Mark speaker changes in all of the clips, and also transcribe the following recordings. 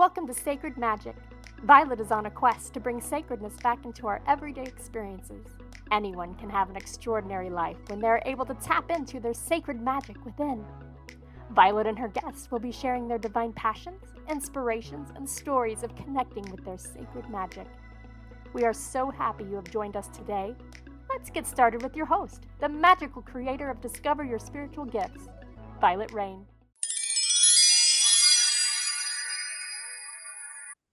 Speaker 1: Welcome to Sacred Magic. Violet is on a quest to bring sacredness back into our everyday experiences. Anyone can have an extraordinary life when they are able to tap into their sacred magic within. Violet and her guests will be sharing their divine passions, inspirations, and stories of connecting with their sacred magic. We are so happy you have joined us today. Let's get started with your host, the magical creator of Discover Your Spiritual Gifts, Vialet Rayne.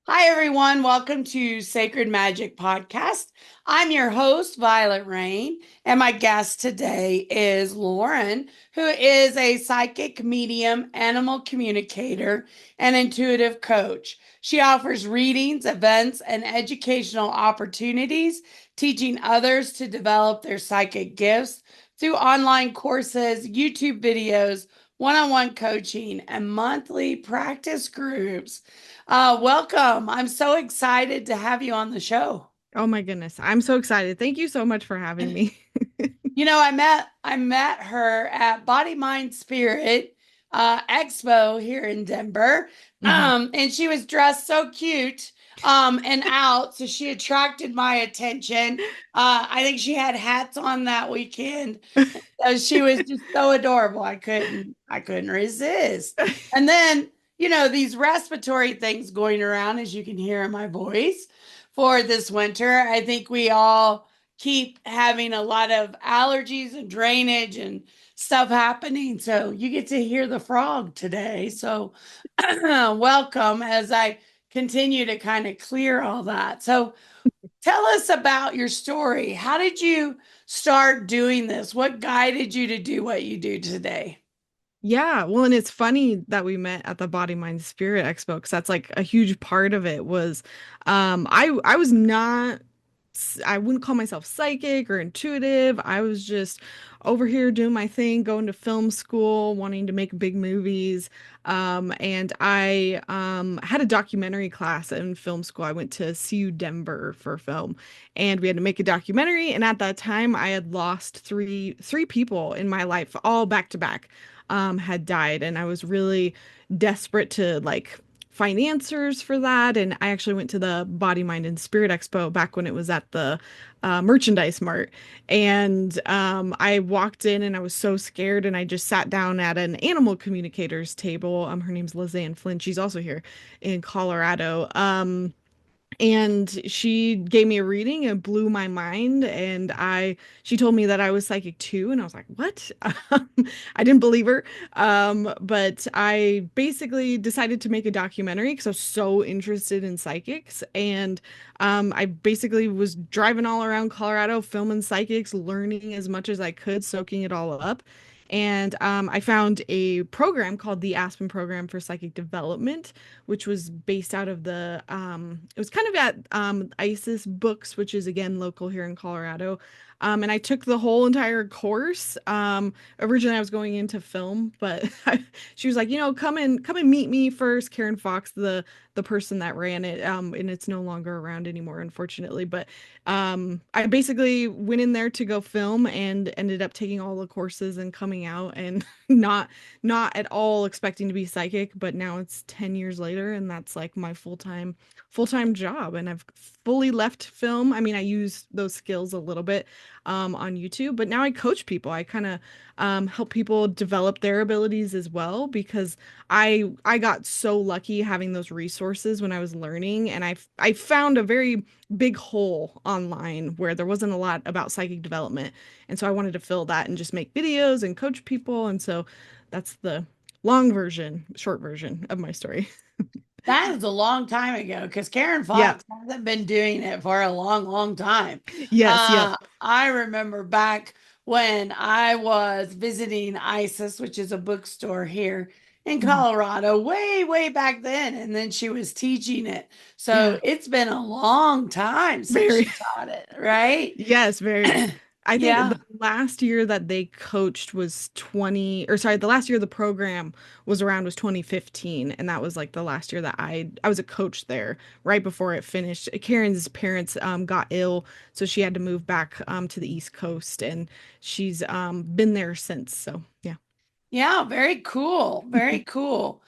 Speaker 2: Hi, everyone. Welcome to Sacred Magic Podcast. I'm your host, Vialet Rayne, and my guest today is Lauryn, who is a psychic medium, animal communicator, and intuitive coach. She offers readings, events, and educational opportunities, teaching others to develop their psychic gifts through online courses, YouTube videos, one-on-one coaching, and monthly practice groups. Welcome. I'm so excited to have you on the show.
Speaker 3: Oh my goodness. I'm so excited. Thank you so much for having me.
Speaker 2: You know, I met her at Body Mind Spirit Expo here in Denver. And she was dressed so cute and out, so she attracted my attention. I think she had hats on that weekend. So she was just so adorable. I couldn't resist. And then, you know, these respiratory things going around, as you can hear in my voice, for this winter. I think we all keep having a lot of allergies and drainage and stuff happening. So you get to hear the frog today. So welcome as I continue to kind of clear all that. So tell us about your story. How did you start doing this? What guided you to do what you do today?
Speaker 3: Yeah, well, and it's funny that we met at the Body Mind Spirit Expo because that's like a huge part of it was I was not I wouldn't call myself psychic or intuitive. I was just over here doing my thing, going to film school, wanting to make big movies. And I had a documentary class in film school. I went to CU Denver for film, and we had to make a documentary. And at that time, I had lost three people in my life, all back to back, had died, and I was really desperate to like find answers for that. And I actually went to the Body, Mind, and Spirit Expo back when it was at the merchandise mart. And I walked in and I was so scared. And I just sat down at an animal communicators table. Her name's Lizanne Flynn. She's also here in Colorado. And she gave me a reading and blew my mind. And she told me that I was psychic too. And I was like, what? I didn't believe her. But I basically decided to make a documentary because I was so interested in psychics. And I basically was driving all around Colorado, filming psychics, learning as much as I could, soaking it all up. And I found a program called the Aspen Program for Psychic Development, which was based out of it was kind of at ISIS Books, which is again local here in Colorado. And I took the whole entire course. Originally I was going into film, but she was like, you know, come and meet me first. Karen Fox, the person that ran it, and it's no longer around anymore, unfortunately. But I basically went in there to go film and ended up taking all the courses and coming out and not at all expecting to be psychic. But now it's 10 years later, and that's like my full-time job, and I've fully left film. I mean, I use those skills a little bit on YouTube, but now I coach people. I kind of help people develop their abilities as well, because I got so lucky having those resources when I was learning, and I found a very big hole online where there wasn't a lot about psychic development, and so I wanted to fill that and just make videos and coach people. And so that's the short version of my story.
Speaker 2: That is a long time ago, because Karen Fox hasn't been doing it for a long, long time.
Speaker 3: Yes.
Speaker 2: I remember back when I was visiting ISIS, which is a bookstore here in Colorado, way, way back then. And then she was teaching it. So it's been a long time since she taught it, right?
Speaker 3: Yes, very. I think the last year that they coached was the last year the program was around was 2015. And that was like the last year that I was a coach there right before it finished. Karen's parents got ill, so she had to move back to the East Coast, and she's been there since. So, yeah.
Speaker 2: Yeah, very cool. Very cool.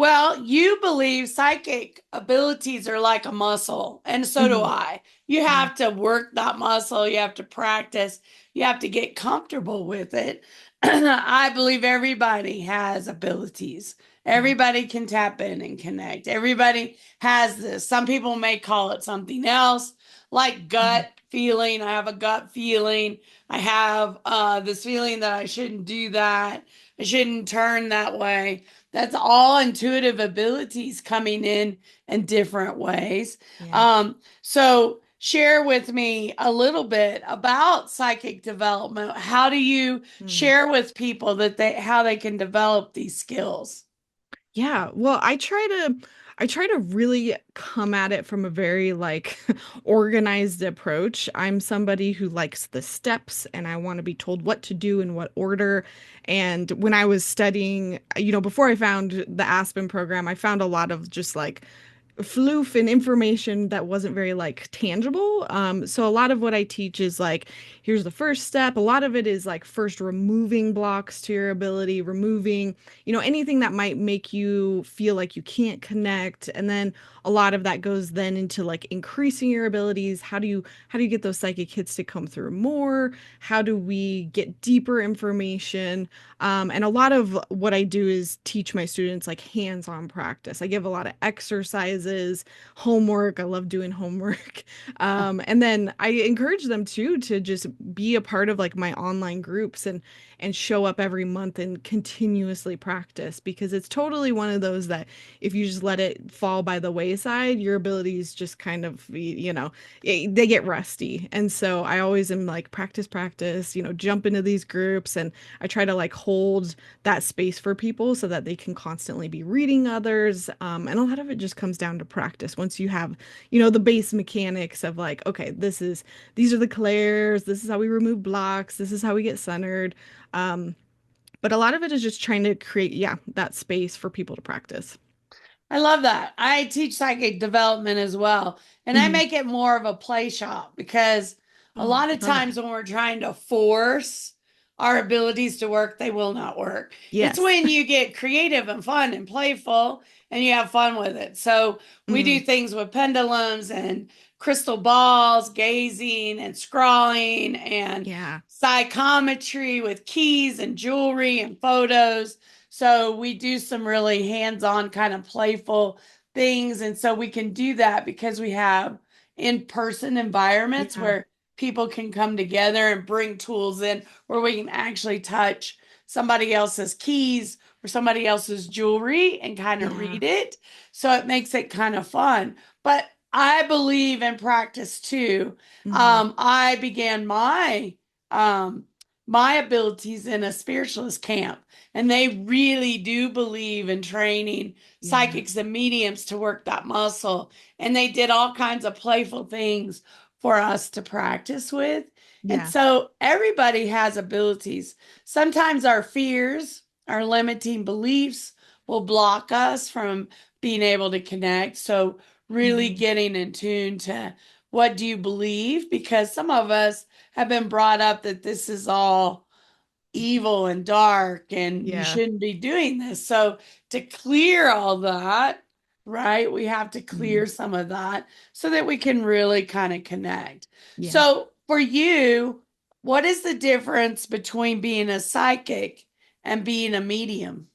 Speaker 2: Well, you believe psychic abilities are like a muscle, and so do
Speaker 3: Hmm.
Speaker 2: I. You
Speaker 3: Hmm.
Speaker 2: have to work that muscle, you have to practice, you have to get comfortable with it. I believe everybody has abilities.
Speaker 3: Yeah.
Speaker 2: Everybody can tap in and connect. Everybody has this. Some people may call it something else, like
Speaker 3: Hmm.
Speaker 2: gut feeling. I have a gut feeling. I have this feeling that I shouldn't do that. I shouldn't turn that way. That's all intuitive abilities coming in different ways.
Speaker 3: Yeah.
Speaker 2: So share with me a little bit about psychic development. How do you
Speaker 3: Hmm.
Speaker 2: share with people that they how they can develop these skills?
Speaker 3: Yeah, well, I try to really come at it from a very like organized approach. I'm somebody who likes the steps and I want to be told what to do in what order. And when I was studying, before I found the Aspen program, I found a lot of just like floof and information that wasn't very like tangible. So a lot of what I teach is like, here's the first step. A lot of it is like first removing blocks to your ability, removing, anything that might make you feel like you can't connect. And then a lot of that goes then into like increasing your abilities. How do you get those psychic hits to come through more? How do we get deeper information? And a lot of what I do is teach my students like hands-on practice. I give a lot of exercises, homework. I love doing homework. And then I encourage them too to just be a part of like my online groups and show up every month and continuously practice because it's totally one of those that if you just let it fall by the wayside, your abilities just kind of, they get rusty. And so I always am like practice, practice, jump into these groups and I try to like hold that space for people so that they can constantly be reading others. And a lot of it just comes down to practice. Once you have, the base mechanics of like, okay, these are the clairs, this is how we remove blocks, this is how we get centered. Um, but a lot of it is just trying to create, yeah, that space for people to practice.
Speaker 2: I love that. I teach psychic development as well, and I
Speaker 3: Hmm.
Speaker 2: make it more of a play shop because a
Speaker 3: Oh,
Speaker 2: lot of
Speaker 3: love that.
Speaker 2: times when we're trying to force our abilities to work, they will not work. It's
Speaker 3: Yes.
Speaker 2: when you get creative and fun and playful and you have fun with it. So we do
Speaker 3: Hmm.
Speaker 2: things with pendulums and crystal balls, gazing and scrawling and
Speaker 3: Yeah.
Speaker 2: psychometry with keys and jewelry and photos. So we do some really hands-on kind of playful things. And so we can do that because we have in-person environments
Speaker 3: Yeah.
Speaker 2: where people can come together and bring tools in where we can actually touch somebody else's keys or somebody else's jewelry and kind of
Speaker 3: Yeah.
Speaker 2: read it. So it makes it kind of fun. But I believe in practice too.
Speaker 3: Hmm.
Speaker 2: I began um, my abilities in a spiritualist camp. And they really do believe in training
Speaker 3: Yeah.
Speaker 2: psychics and mediums to work that muscle. And they did all kinds of playful things for us to practice with. And
Speaker 3: Yeah.
Speaker 2: so everybody has abilities. Sometimes our fears, our limiting beliefs will block us from being able to connect. So, really
Speaker 3: Hmm.
Speaker 2: getting in tune to what do you believe? Because some of us have been brought up that this is all evil and dark and you
Speaker 3: Yeah.
Speaker 2: shouldn't be doing this. So to clear all that, right, we have to
Speaker 3: Hmm.
Speaker 2: clear some of that so that we can really kind of connect.
Speaker 3: Yeah.
Speaker 2: So for you, what is the difference between being a psychic and being a medium?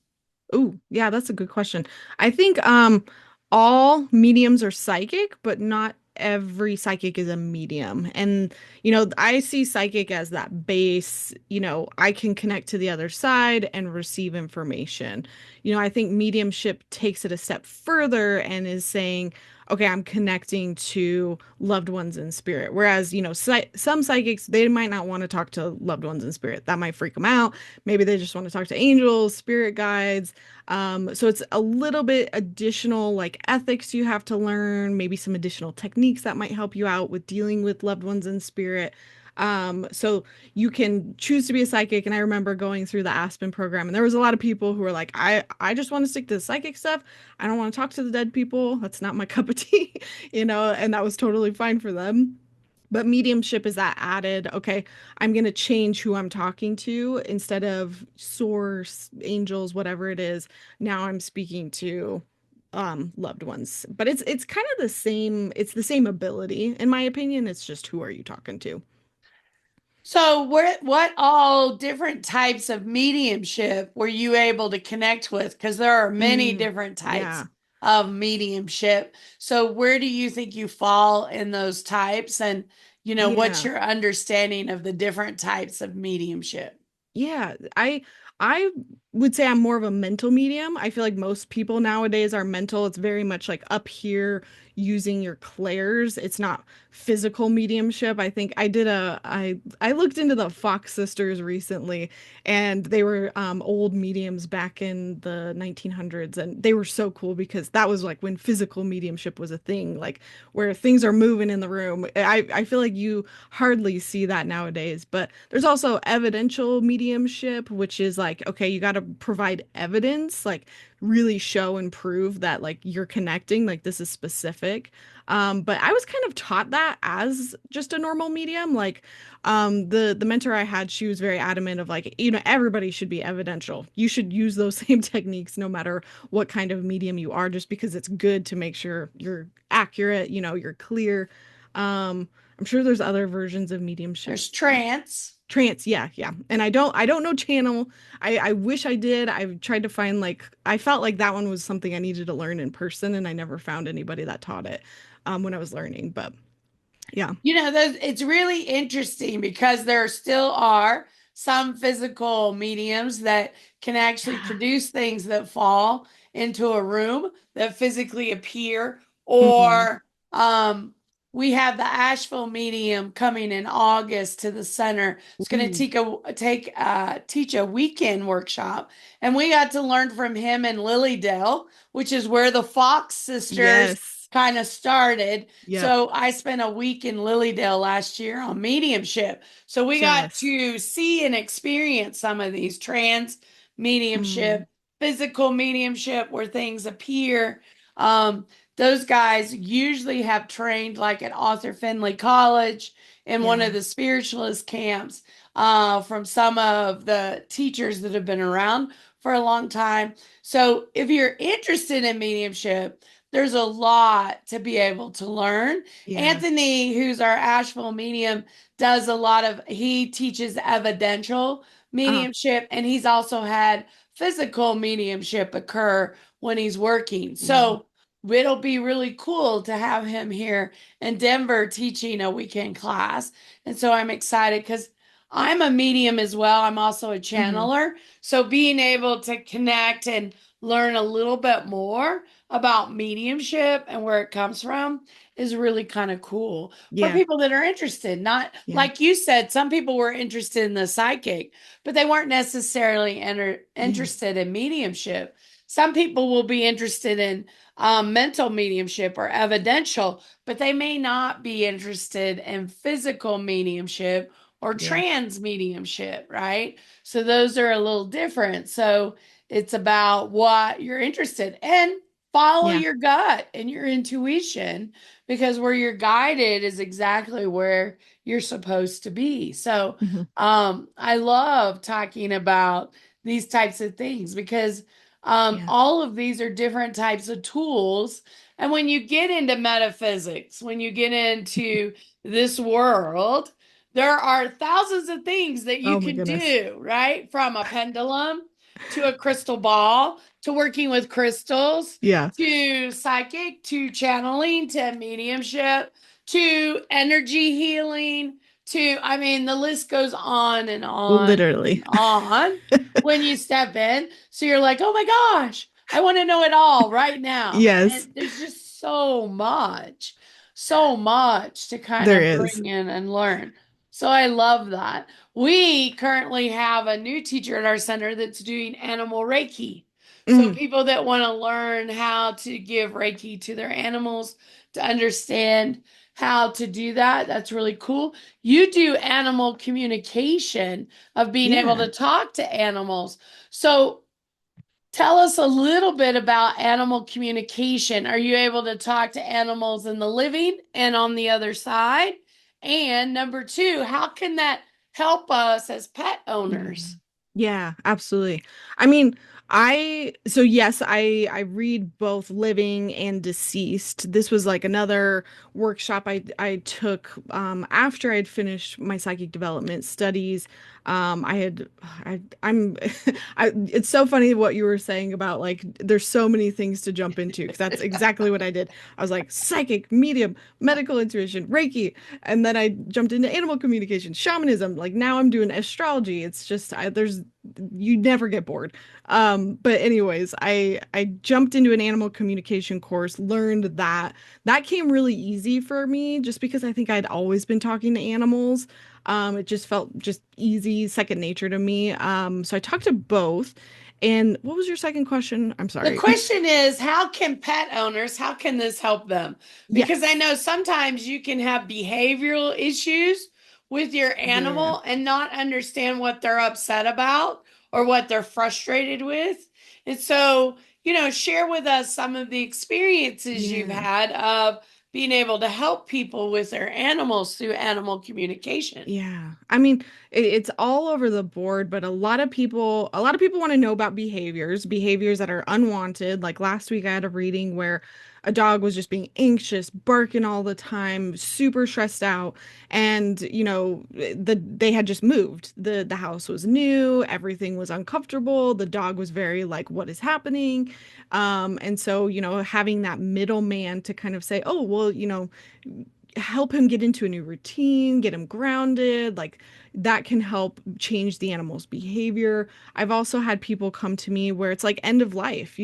Speaker 3: Oh, yeah, that's a good question. I think all mediums are psychic, but not every psychic is a medium. And I see psychic as that base, I can connect to the other side and receive information. I think mediumship takes it a step further and is saying, okay, I'm connecting to loved ones in spirit. Whereas, some psychics, they might not want to talk to loved ones in spirit. That might freak them out. Maybe they just want to talk to angels, spirit guides. So it's a little bit additional like ethics you have to learn, maybe some additional techniques that might help you out with dealing with loved ones in spirit. So you can choose to be a psychic. And I remember going through the Aspen program, and there was a lot of people who were like, I just want to stick to the psychic stuff. I don't want to talk to the dead people. That's not my cup of tea, and that was totally fine for them. But mediumship is that added, okay, I'm going to change who I'm talking to instead of source, angels, whatever it is. Now I'm speaking to loved ones. But it's kind of the same, it's the same ability in my opinion. It's just who are you talking to?
Speaker 2: So, what all different types of mediumship were you able to connect with? Because there are many different types
Speaker 3: Yeah.
Speaker 2: of mediumship. So, where do you think you fall in those types? And, what's
Speaker 3: Yeah.
Speaker 2: your understanding of the different types of mediumship?
Speaker 3: Yeah, I would say I'm more of a mental medium. I feel like most people nowadays are mental. It's very much like up here using your clairs. It's not physical mediumship. I think I looked into the Fox sisters recently, and they were old mediums back in the 1900s, and they were so cool because that was like when physical mediumship was a thing, like where things are moving in the room. I feel like you hardly see that nowadays. But there's also evidential mediumship, which is like, okay, you got to provide evidence, like really show and prove that like you're connecting, like this is specific. But I was kind of taught that as just a normal medium. Like, the mentor I had, she was very adamant of like, everybody should be evidential. You should use those same techniques no matter what kind of medium you are, just because it's good to make sure you're accurate, you're clear. I'm sure there's other versions of mediumship.
Speaker 2: There's trance.
Speaker 3: Trance, yeah, yeah. And I don't know channel. I wish I did. I've tried to find like I felt like that one was something I needed to learn in person, and I never found anybody that taught it when I was learning. But yeah.
Speaker 2: It's really interesting because there still are some physical mediums that can actually
Speaker 3: Yeah.
Speaker 2: produce things that fall into a room that physically appear.
Speaker 3: Hmm.
Speaker 2: Or we have the Asheville medium coming in August to the center. It's going
Speaker 3: Ooh.
Speaker 2: to teach a weekend workshop, and we got to learn from him in Lilydale, which is where the Fox sisters
Speaker 3: Yes.
Speaker 2: kind of started.
Speaker 3: Yep.
Speaker 2: So I spent a week in Lilydale last year on mediumship. So we got
Speaker 3: Jealous.
Speaker 2: to see and experience some of these trans
Speaker 3: Mm.
Speaker 2: mediumship, physical mediumship where things appear. Um, those guys usually have trained like at Arthur Findlay College in one of
Speaker 3: Yeah.
Speaker 2: the spiritualist camps from some of the teachers that have been around for a long time. So if you're interested in mediumship, there's a lot to be able to learn.
Speaker 3: Yeah.
Speaker 2: Anthony, who's our Asheville medium, he teaches evidential
Speaker 3: Uh,
Speaker 2: mediumship, and he's also had physical mediumship occur when he's working.
Speaker 3: mm.
Speaker 2: So it'll be really cool to have him here in Denver teaching a weekend class. And so I'm excited because I'm a medium as well. I'm also a
Speaker 3: Hmm.
Speaker 2: channeler. So being able to connect and learn a little bit more about mediumship and where it comes from is really kind of cool for
Speaker 3: Yeah.
Speaker 2: people that are interested. Not
Speaker 3: Yeah.
Speaker 2: like you said, some people were interested in the psychic, but they weren't necessarily
Speaker 3: Yeah.
Speaker 2: interested in mediumship. Some people will be interested in mental mediumship or evidential, but they may not be interested in physical mediumship or
Speaker 3: Yeah.
Speaker 2: trans mediumship, right? So those are a little different. So it's about what you're interested in. Follow
Speaker 3: Yeah.
Speaker 2: your gut and your intuition, because where you're guided is exactly where you're supposed to be. So
Speaker 3: Hmm.
Speaker 2: I love talking about these types of things because
Speaker 3: Yeah.
Speaker 2: all of these are different types of tools. And when you get into metaphysics, when you get into this world, there are thousands of things that you
Speaker 3: Oh my
Speaker 2: can
Speaker 3: goodness.
Speaker 2: do, right? From a pendulum to a crystal ball to working with crystals
Speaker 3: Yeah.
Speaker 2: to psychic to channeling to mediumship to energy healing to, I mean, the list goes on and on and
Speaker 3: Literally.
Speaker 2: on when you step in. So you're like, oh my gosh, I want to know it all right now.
Speaker 3: Yes,
Speaker 2: And there's just so much to kind
Speaker 3: there
Speaker 2: of
Speaker 3: is.
Speaker 2: bring in and learn. So I love that. We currently have a new teacher at our center that's doing animal Reiki. So
Speaker 3: Mm,
Speaker 2: people that want to learn how to give Reiki to their animals, to understand how to do that, that's really cool. You do animal communication of being able
Speaker 3: yeah.
Speaker 2: to talk to animals. So tell us a little bit about animal communication. Are you able to talk to animals in the living and on the other side? And number two, how can that help us as pet
Speaker 3: Mhm.
Speaker 2: owners?
Speaker 3: Yeah, absolutely. I mean, yes, I read both living and deceased. This was like another workshop I took after I'd finished my psychic development studies. I had I'm it's so funny what you were saying about like there's so many things to jump into because that's exactly what I did. I was like psychic, medium, medical intuition, Reiki, and then I jumped into animal communication, shamanism. Like now I'm doing astrology. It's just there's you never get bored. But anyways, I jumped into an animal communication course, learned that came really easy for me just because I think I'd always been talking to animals. It just felt just easy, second nature to me. So I talked to both. And what was your second question? I'm
Speaker 2: The
Speaker 3: sorry.
Speaker 2: question is, how can pet owners, how can this help them? Because I
Speaker 3: Yes.
Speaker 2: know sometimes you can have behavioral issues with your
Speaker 3: Yeah.
Speaker 2: animal and not understand what they're upset about or what they're frustrated with. And so, share with us some of the experiences you've
Speaker 3: Yeah.
Speaker 2: had of being able to help people with their animals through animal communication.
Speaker 3: Yeah. I mean, it's all over the board, but a lot of people want to know about behaviors that are unwanted. Like last week I had a reading where a dog was just being anxious, barking all the time, super stressed out, and they had just moved. The house was new, everything was uncomfortable. The dog was very like, what is happening? And so, having that middleman to kind of say, oh, well, help him get into a new routine, get him grounded, like that can help change the animal's behavior. I've also had people come to me where it's like end of life,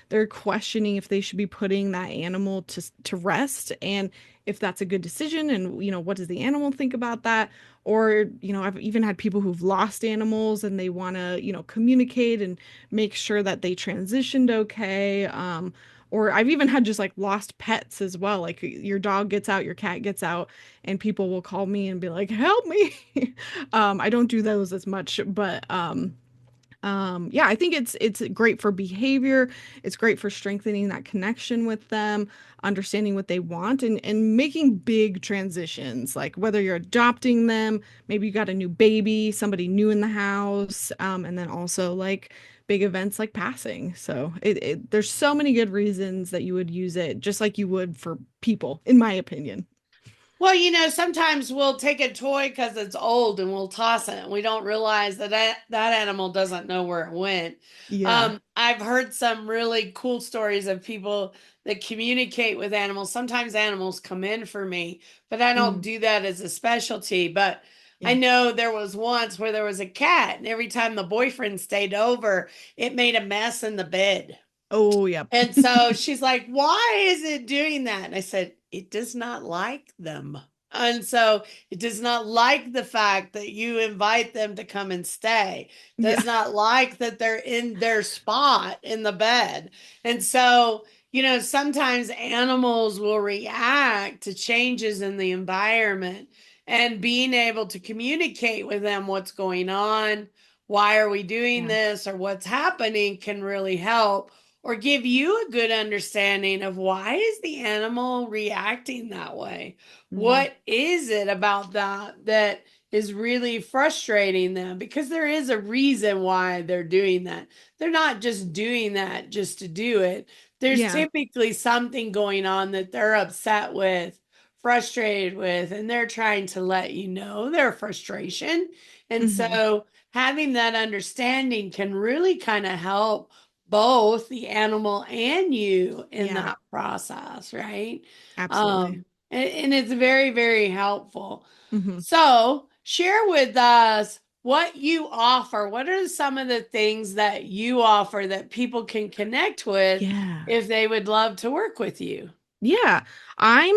Speaker 3: they're questioning if they should be putting that animal to rest and if that's a good decision and what does the animal think about that? Or, I've even had people who've lost animals and they want to, communicate and make sure that they transitioned okay. Or I've even had just like lost pets as well. Like your dog gets out, your cat gets out, and people will call me and be like, "Help me." I don't do those as much, but yeah, I think it's great for behavior. It's great for strengthening that connection with them, understanding what they want, and making big transitions. Like whether you're adopting them, maybe you got a new baby, somebody new in the house, and then also like big events like passing. So there's so many good reasons that you would use it, just like you would for people, in my opinion.
Speaker 2: Well, sometimes we'll take a toy because it's old and we'll toss it, and we don't realize that animal doesn't know where it went.
Speaker 3: Yeah.
Speaker 2: I've heard some really cool stories of people that communicate with animals. Sometimes animals come in for me, but I don't
Speaker 3: Mm,
Speaker 2: do that as a specialty. But I
Speaker 3: yeah.
Speaker 2: know there was once where there was a cat, and every time the boyfriend stayed over, it made a mess in the bed.
Speaker 3: Oh, yep.
Speaker 2: And so she's like, why is it doing that? And I said, it does not like them. And so it does not like the fact that you invite them to come and stay,
Speaker 3: Yeah.
Speaker 2: does not like that they're in their spot in the bed. And so, sometimes animals will react to changes in the environment, and being able to communicate with them what's going on, why are we doing
Speaker 3: Yeah.
Speaker 2: this, or what's happening can really help or give you a good understanding of why is the animal reacting that way?
Speaker 3: Mm,
Speaker 2: What is it about that is really frustrating them? Because there is a reason why they're doing that. They're not just doing that just to do it. There's
Speaker 3: yeah.
Speaker 2: typically something going on that they're upset with, frustrated with, and they're trying to let you know their frustration. And
Speaker 3: Hmm.
Speaker 2: so having that understanding can really kind of help both the animal and you in
Speaker 3: Yeah.
Speaker 2: that process, right?
Speaker 3: Absolutely.
Speaker 2: And it's very, very helpful.
Speaker 3: Hmm.
Speaker 2: So, share with us what you offer. What are some of the things that you offer that people can connect with
Speaker 3: Yeah.
Speaker 2: if they would love to work with you?
Speaker 3: Yeah, I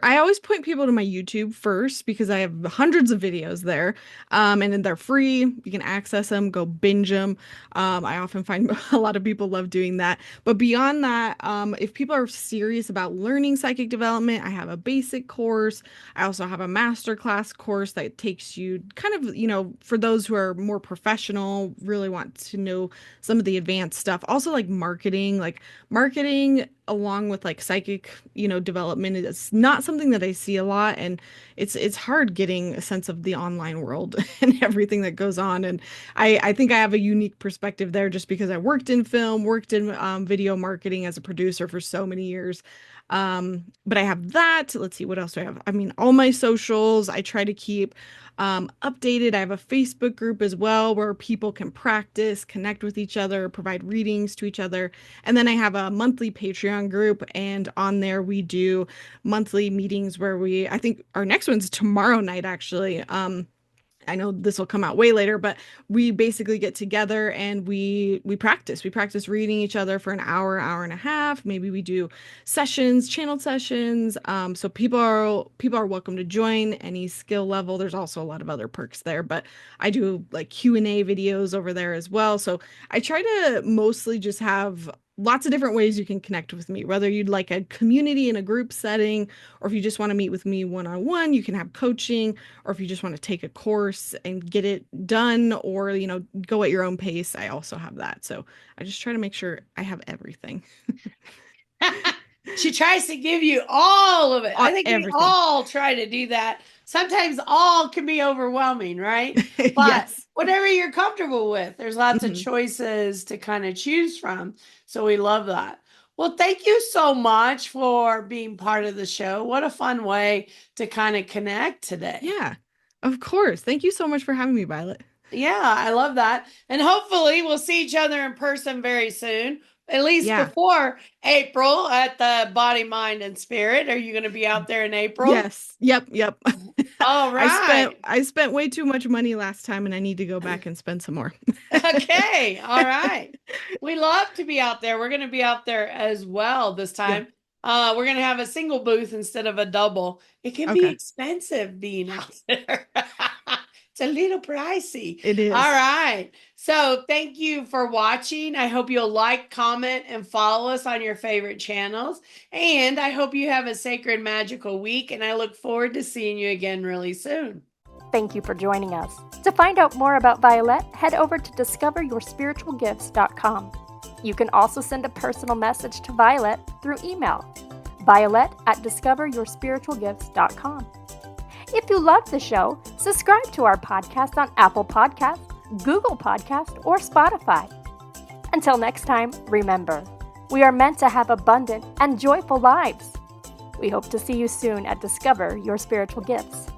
Speaker 3: always point people to my YouTube first because I have hundreds of videos there. And then they're free. You can access them, go binge them. I often find a lot of people love doing that. But beyond that, if people are serious about learning psychic development, I have a basic course. I also have a masterclass course that takes you kind of, for those who are more professional, really want to know some of the advanced stuff. Also like marketing along with like psychic psychic, development is not something that I see a lot. And it's hard getting a sense of the online world and everything that goes on. And I think I have a unique perspective there just because I worked in film, worked in video marketing as a producer for so many years. But I have that. Let's see, what else do I have? I mean, all my socials, I try to keep updated. I have a Facebook group as well where people can practice, connect with each other, provide readings to each other. And then I have a monthly Patreon group, and on there we do monthly meetings where I think our next one's tomorrow night, actually. I know this will come out way later, but we basically get together and we practice. We practice reading each other for an hour, hour and a half. Maybe we do sessions, channeled sessions. So people are welcome to join any skill level. There's also a lot of other perks there, but I do like Q&A videos over there as well. So I try to mostly just have lots of different ways you can connect with me, whether you'd like a community in a group setting, or if you just want to meet with me one-on-one, you can have coaching, or if you just want to take a course and get it done, or, go at your own pace, I also have that. So I just try to make sure I have everything.
Speaker 2: She tries to give you all of it. I think
Speaker 3: everything.
Speaker 2: We all try to do that. Sometimes all can be overwhelming, right? But
Speaker 3: yes.
Speaker 2: Whatever you're comfortable with, there's lots of choices to kind of choose from. So we love that. Well, thank you so much for being part of the show. What a fun way to kind of connect today.
Speaker 3: Yeah, of course. Thank you so much for having me, Vialet.
Speaker 2: Yeah, I love that. And hopefully we'll see each other in person very soon. At least before April at the Body, Mind, and Spirit. Are you going to be out there in April?
Speaker 3: Yes. Yep.
Speaker 2: All right.
Speaker 3: I spent way too much money last time, and I need to go back and spend some more.
Speaker 2: Okay. All right. We love to be out there. We're going to be out there as well this time. Yeah. We're going to have a single booth instead of a double. It can be expensive being out there. It's a little pricey.
Speaker 3: It is.
Speaker 2: All right. So thank you for watching. I hope you'll like, comment, and follow us on your favorite channels. And I hope you have a sacred, magical week. And I look forward to seeing you again really soon.
Speaker 1: Thank you for joining us. To find out more about Vialet, head over to discoveryourspiritualgifts.com. You can also send a personal message to Vialet through email, violet@discoveryourspiritualgifts.com. If you love the show, subscribe to our podcast on Apple Podcasts, Google Podcasts, or Spotify. Until next time, remember, we are meant to have abundant and joyful lives. We hope to see you soon at Discover Your Spiritual Gifts.